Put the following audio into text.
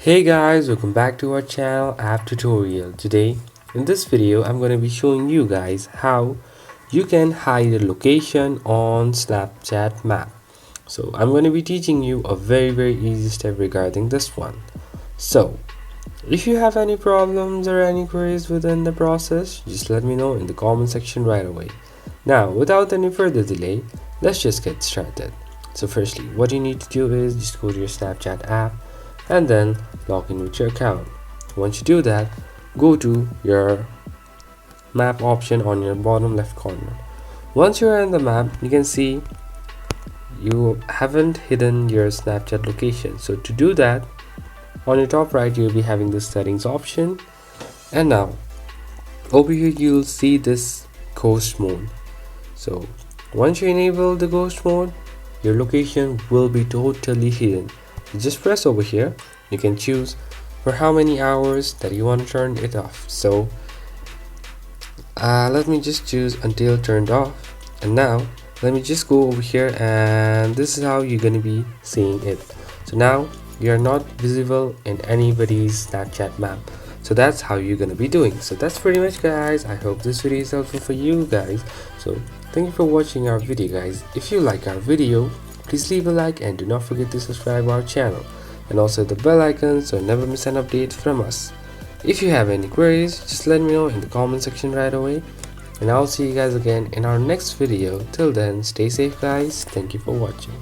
Hey guys, welcome back to our channel app tutorial. Today in this video I'm going to be showing you guys how you can hide a location on Snapchat map. So I'm going to be teaching you a very easy step regarding this one. So if you have any problems or any queries within the process, just let me know in the comment section right away. Now without any further delay, let's just get started. So firstly, what you need to do is just go to your Snapchat app and then log in with your account. Once you do that, go to your map option on your bottom left corner. Once you're in the map, you can see you haven't hidden your Snapchat location. So to do that, on your top right you'll be having this settings option, and now over here you'll see this ghost mode. So once you enable the ghost mode, your location will be totally hidden. Just press over here. You can choose for how many hours that you want to turn it off. So let me just choose until turned off, and now let me just go over here, and this is how you're going to be seeing it. So now you are not visible in anybody's Snapchat map. So that's how you're going to be doing. So that's pretty much, guys. I hope this video is helpful for you guys. So thank you for watching our video, guys. If you like our video, please leave a like and do not forget to subscribe our channel and also the bell icon so never miss an update from us. If you have any queries, just let me know in the comment section right away, and I'll see you guys again in our next video. Till then, stay safe guys. Thank you for watching.